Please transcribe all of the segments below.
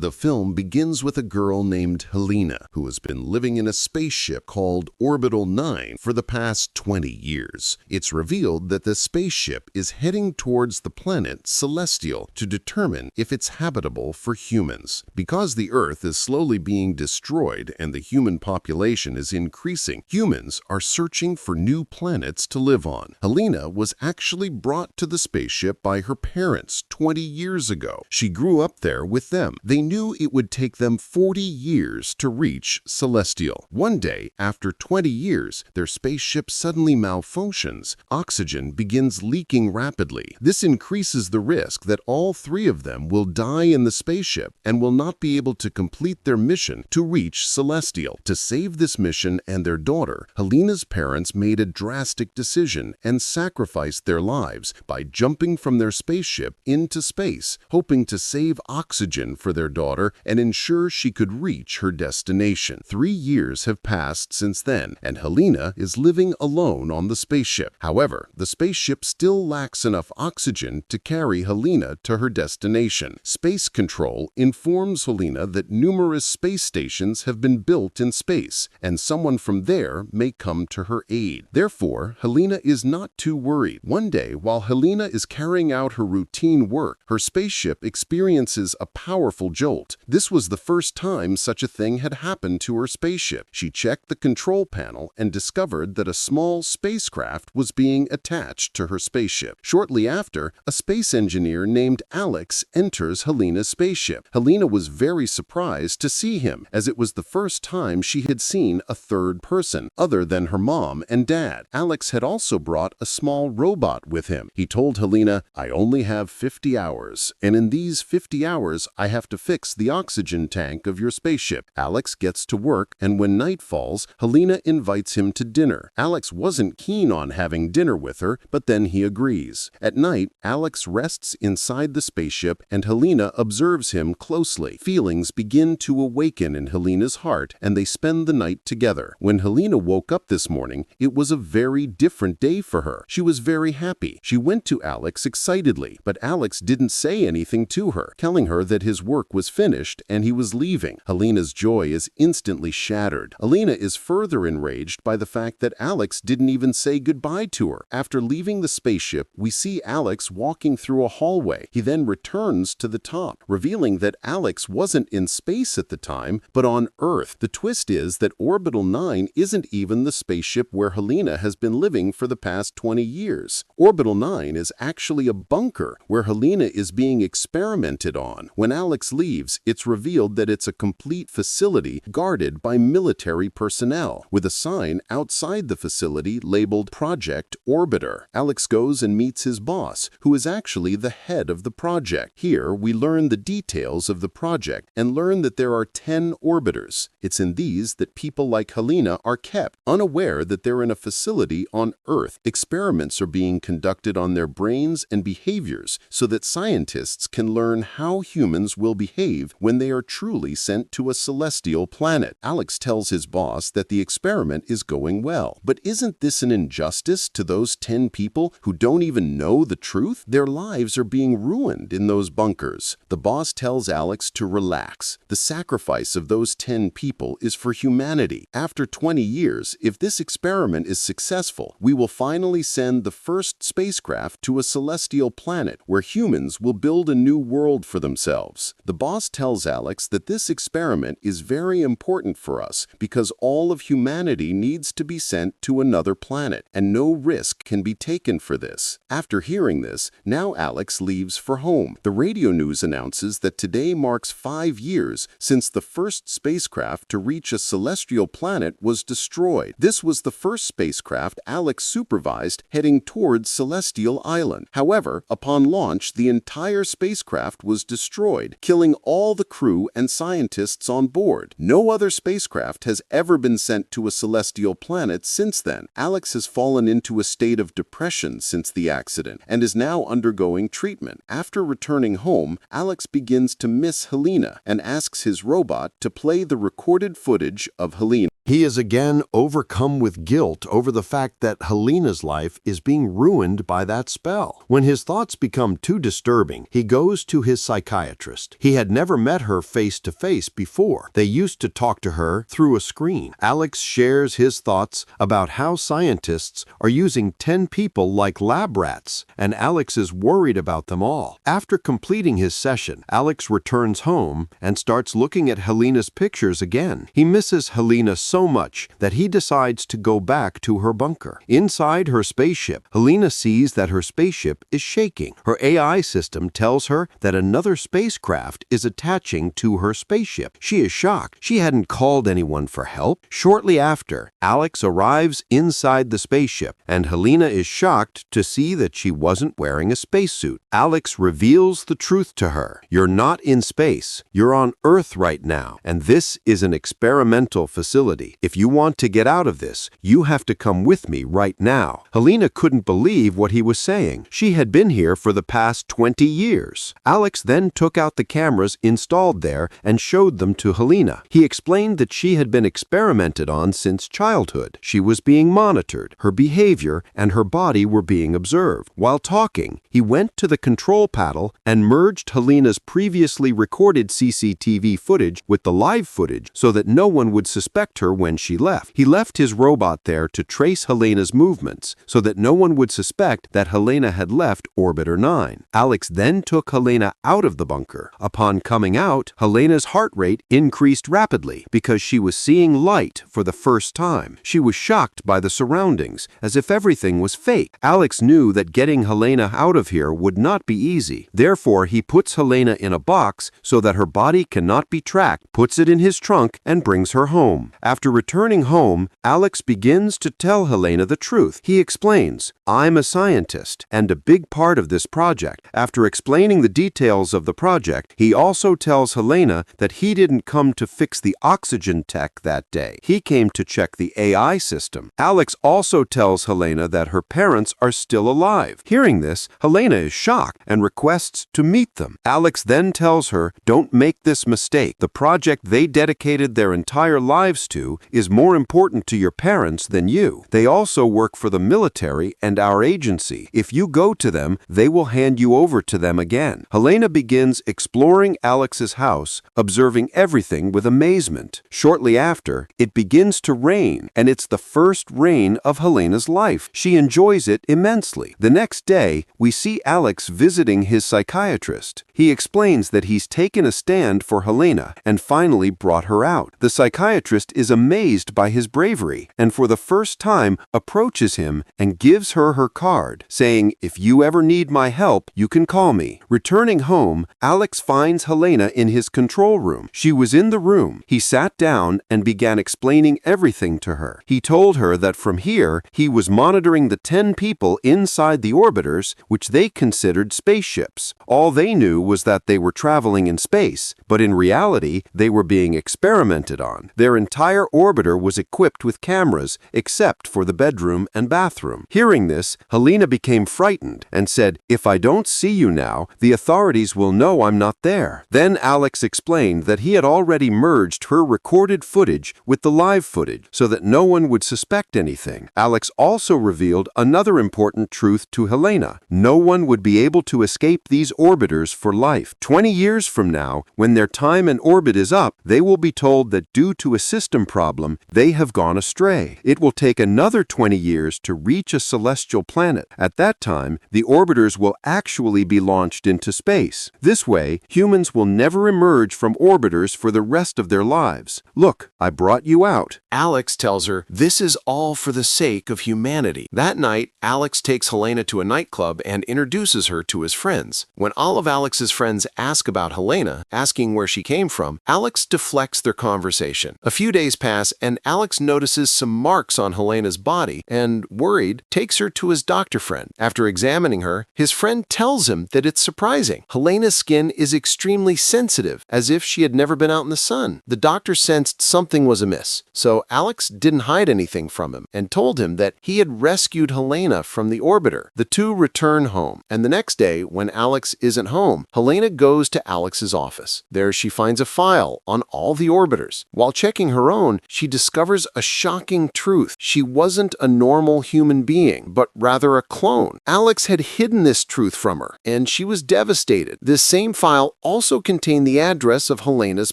The film begins with a girl named Helena, who has been living in a spaceship called Orbital 9 for the past 20 years. It's revealed that the spaceship is heading towards the planet Celestial to determine if it's habitable for humans. Because the Earth is slowly being destroyed and the human population is increasing, humans are searching for new planets to live on. Helena was actually brought to the spaceship by her parents 20 years ago. She grew up there with them. They knew it would take them 40 years to reach Celestial. One day, after 20 years, their spaceship suddenly malfunctions. Oxygen begins leaking rapidly. This increases the risk that all three of them will die in the spaceship and will not be able to complete their mission to reach Celestial. To save this mission and their daughter, Helena's parents made a drastic decision and sacrificed their lives by jumping from their spaceship into space, hoping to save oxygen for their daughter and ensure she could reach her destination. 3 years have passed since then, and Helena is living alone on the spaceship. However, the spaceship still lacks enough oxygen to carry Helena to her destination. Space Control informs Helena that numerous space stations have been built in space, and someone from there may come to her aid. Therefore, Helena is not too worried. One day, while Helena is carrying out her routine work, her spaceship experiences a powerful jolt. This was the first time such a thing had happened to her spaceship. She checked the control panel and discovered that a small spacecraft was being attached to her spaceship. Shortly after, a space engineer named Alex enters Helena's spaceship. Helena was very surprised to see him, as it was the first time she had seen a third person, other than her mom and dad. Alex had also brought a small robot with him. He told Helena, "I only have 50 hours, and in these 50 hours, I have to fix the oxygen tank of your spaceship." Alex gets to work, and when night falls, Helena invites him to dinner. Alex wasn't keen on having dinner with her, but then he agrees. At night, Alex rests inside the spaceship, and Helena observes him closely. Feelings begin to awaken in Helena's heart, and they spend the night together. When Helena woke up this morning, it was a very different day for her. She was very happy. She went to Alex excitedly, but Alex didn't say anything to her, telling her that his work was finished and he was leaving. Helena's joy is instantly shattered. Helena is further enraged by the fact that Alex didn't even say goodbye to her. After leaving the spaceship, we see Alex walking through a hallway. He then returns to the top, revealing that Alex wasn't in space at the time, but on Earth. The twist is that Orbital 9 isn't even the spaceship where Helena has been living for the past 20 years. Orbital 9 is actually a bunker where Helena is being experimented on. When Alex leaves, it's revealed that it's a complete facility guarded by military personnel, with a sign outside the facility labeled Project Orbiter. Alex goes and meets his boss, who is actually the head of the project. Here, we learn the details of the project and learn that there are 10 orbiters. It's in these that people like Helena are kept, unaware that they're in a facility on Earth. Experiments are being conducted on their brains and behaviors so that scientists can learn how humans will behave when they are truly sent to a celestial planet. Alex tells his boss that the experiment is going well. But isn't this an injustice to those 10 people who don't even know the truth? Their lives are being ruined in those bunkers. The boss tells Alex to relax. The sacrifice of those 10 people is for humanity. After 20 years, if this experiment is successful, we will finally send the first spacecraft to a celestial planet where humans will build a new world for themselves. The boss tells Alex that this experiment is very important for us because all of humanity needs to be sent to another planet, and no risk can be taken for this. After hearing this, now Alex leaves for home. The radio news announces that today marks 5 years since the first spacecraft to reach a celestial planet was destroyed. This was the first spacecraft Alex supervised heading towards Celestial Island. However, upon launch, the entire spacecraft was destroyed, killing all the crew and scientists on board. No other spacecraft has ever been sent to a celestial planet since then. Alex has fallen into a state of depression since the accident and is now undergoing treatment. After returning home, Alex begins to miss Helena and asks his robot to play the recorded footage of Helena. He is again overcome with guilt over the fact that Helena's life is being ruined by that spell. When his thoughts become too disturbing, he goes to his psychiatrist. He had never met her face to face before. They used to talk to her through a screen. Alex shares his thoughts about how scientists are using 10 people like lab rats, and Alex is worried about them all. After completing his session, Alex returns home and starts looking at Helena's pictures again. He misses Helena so much that he decides to go back to her bunker. Inside her spaceship, Helena sees that her spaceship is shaking. Her AI system tells her that another spacecraft is attaching to her spaceship. She is shocked. She hadn't called anyone for help. Shortly after, Alex arrives inside the spaceship, and Helena is shocked to see that she wasn't wearing a spacesuit. Alex reveals the truth to her. You're not in space. You're on Earth right now, and this is an experimental facility. If you want to get out of this, you have to come with me right now. Helena couldn't believe what he was saying. She had been here for the past 20 years. Alex then took out the cameras installed there and showed them to Helena. He explained that she had been experimented on since childhood. She was being monitored. Her behavior and her body were being observed. While talking, he went to the control panel and merged Helena's previously recorded CCTV footage with the live footage so that no one would suspect her when she left. He left his robot there to trace Helena's movements so that no one would suspect that Helena had left Orbiter 9. Alex then took Helena out of the bunker. Upon coming out, Helena's heart rate increased rapidly because she was seeing light for the first time. She was shocked by the surroundings, as if everything was fake. Alex knew that getting Helena out of here would not be easy. Therefore, he puts Helena in a box so that her body cannot be tracked, puts it in his trunk, and brings her home. After returning home, Alex begins to tell Helena the truth. He explains, "I'm a scientist and a big part of this project." After explaining the details of the project, he also tells Helena that he didn't come to fix the oxygen tech that day. He came to check the AI system. Alex also tells Helena that her parents are still alive. Hearing this, Helena is shocked and requests to meet them. Alex then tells her, "Don't make this mistake. The project they dedicated their entire lives to is more important to your parents than you. They also work for the military and our agency. If you go to them, they will hand you over to them again." Helena begins exploring Alex's house, observing everything with amazement. Shortly after, it begins to rain, and it's the first rain of Helena's life. She enjoys it immensely. The next day, we see Alex visiting his psychiatrist. He explains that he's taken a stand for Helena and finally brought her out. The psychiatrist is amazed by his bravery and for the first time approaches him and gives her her card, saying, "If you ever need my help, you can call me." Returning home, Alex finds Helena in his control room. She was in the room. He sat down and began explaining everything to her. He told her that from here, he was monitoring the 10 people inside the orbiters, which they considered spaceships. All they knew was that they were traveling in space, but in reality, they were being experimented on. Their entire orbiter was equipped with cameras, except for the bedroom and bathroom. Hearing this, Helena became frightened and said, "If I don't see you now, the authorities will know I'm not there." Then Alex explained that he had already merged her recorded footage with the live footage so that no one would suspect anything. Alex also revealed another important truth to Helena. No one would be able to escape these orbiters for life. 20 years from now, when their time in orbit is up, they will be told that due to a system problem, they have gone astray. It will take another 20 years to reach a celestial planet. At that time, the orbiters will actually be launched into space. This way, humans will never emerge from orbiters for the rest of their lives. "Look, I brought you out." Alex tells her, "This is all for the sake of humanity." That night, Alex takes Helena to a nightclub and introduces her to his friends. When all of Alex's friends ask about Helena, asking where she came from, Alex deflects their conversation. A few days pass and Alex notices some marks on Helena's body and, worried, takes her to his doctor friend. After examining her, his friend tells him that it's surprising. Helena's skin is extremely sensitive, as if she had never been out in the sun. The doctor sensed something was amiss, so Alex didn't hide anything from him and told him that he had rescued Helena from the orbiter. The two return home, and the next day, when Alex isn't home, Helena goes to Alex's office. There she finds a file on all the orbiters. While checking her own, she discovers a shocking truth. She wasn't a normal human being, but rather a clone. Alex had hidden this truth from her, and she was devastated. This same file also contained the address of Helena's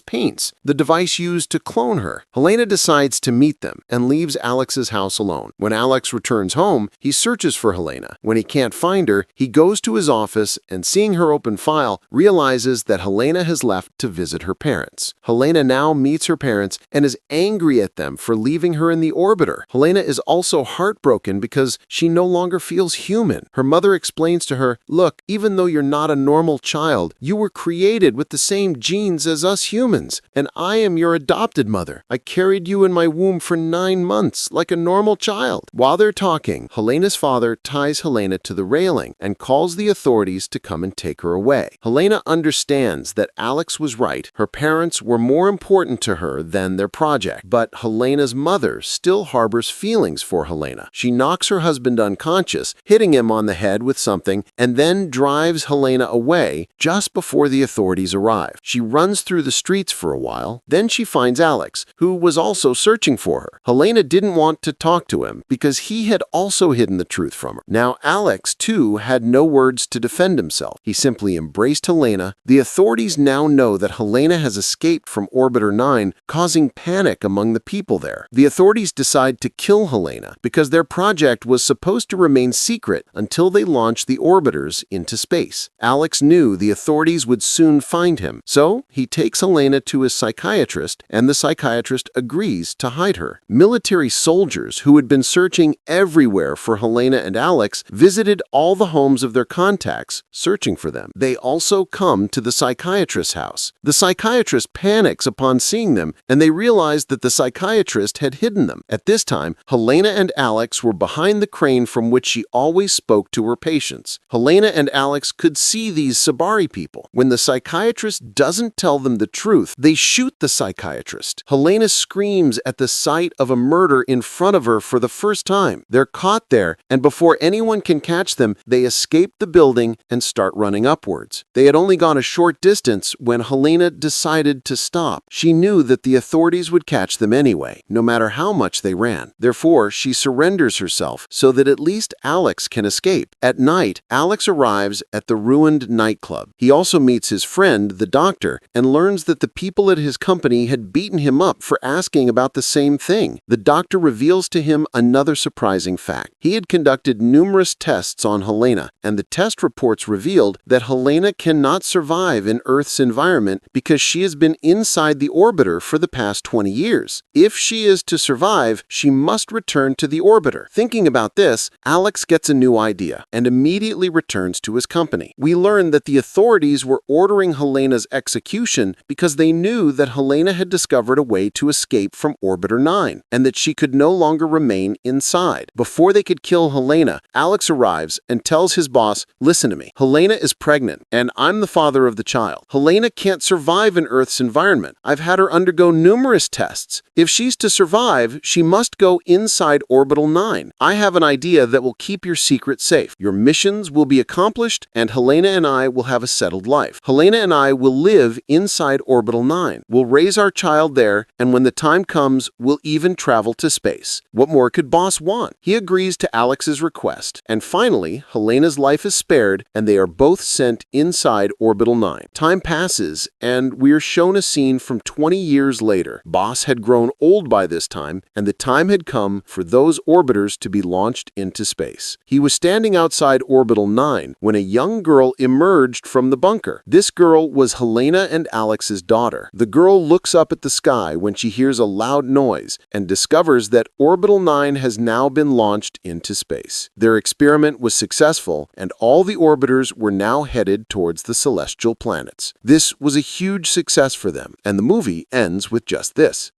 paints, the device used to clone her. Helena decides to meet them and leaves Alex's house alone. When Alex returns home, he searches for Helena. When he can't find her, he goes to his office and, seeing her open file, realizes that Helena has left to visit her parents. Helena now meets her parents and is angry at them for leaving her in the orbiter. Helena is also heartbroken because she no longer feels human. Her mother explains to her, "Look, even though you're not a normal child, you were created with the same genes as us humans, and I am your adopted mother. I carried you in my womb for 9 months, like a normal child." While they're talking, Helena's father ties Helena to the railing and calls the authorities to come and take her away. Helena understands that Alex was right. Her parents were more important to her than their project, but Helena's mother still harbors feelings for Helena. She knocks her husband unconscious, hitting him on the head with something, and then drives Helena away just before the authorities arrive. She runs through the streets for a while. Then she finds Alex, who was also searching for her. Helena didn't want to talk to him because he had also hidden the truth from her. Now Alex, too, had no words to defend himself. He simply embraced Helena. The authorities now know that Helena has escaped from Orbiter 9, causing panic among the people there. The authorities decide to kill Helena because their project was supposed to remain secret until they launched the orbiters into space. Alex knew the authorities would soon find him, so he takes Helena to his psychiatrist, and the psychiatrist agrees to hide her. Military soldiers who had been searching everywhere for Helena and Alex visited all the homes of their contacts, searching for them. They also come to the psychiatrist's house. The psychiatrist panics upon seeing them, and they realize that the psychiatrist had hidden them. At this time, Helena and Alex were behind the crane from which she always spoke to her patients. Helena and Alex could see these Sabari people. When the psychiatrist doesn't tell them the truth, they shoot the psychiatrist. Helena screams at the sight of a murder in front of her for the first time. They're caught there, and before anyone can catch them, they escape the building and start running upwards. They had only gone a short distance when Helena decided to stop. She knew that the authorities would catch them anyway, no matter how much they ran. Therefore, she surrenders herself so that at least Alex can escape. At night, Alex arrives at the ruined nightclub. He also meets his friend, the doctor, and learns that the people at his company had beaten him up for asking about the same thing. The doctor reveals to him another surprising fact. He had conducted numerous tests on Helena, and the test reports revealed that Helena cannot survive in Earth's environment because she has been inside the orbiter for the past 20 years. If she is to survive, she must return to the orbiter. Thinking about this, Alex gets a new idea and immediately returns to his company. We learn that the authorities were ordering Helena's execution because they knew that Helena had discovered a way to escape from Orbiter 9 and that she could no longer remain inside. Before they could kill Helena, Alex arrives and tells his boss, "Listen to me. Helena is pregnant, and I'm the father of the child. Helena can't survive in Earth's environment. I've had her undergo numerous tests. If she's to survive, she must go inside Orbital 9. I have an idea that will keep your secret safe. Your missions will be accomplished, and Helena and I will have a settled life. Helena and I will live inside Orbital 9. We'll raise our child there, and when the time comes, we'll even travel to space." What more could Boss want? He agrees to Alex's request, and finally, Helena's life is spared, and they are both sent inside Orbital 9. Time passes, and we are shown a scene from 20 years later. Boss had grown old by this time, and the time had come for those orbiters to be launched into space. He was standing outside Orbital 9 when a young girl emerged from the bunker. This girl was Helena and Alex's daughter. The girl looks up at the sky when she hears a loud noise and discovers that Orbital 9 has now been launched into space. Their experiment was successful, and all the orbiters were now headed towards the celestial planets. This was a huge success for them, and the movie ends with just this.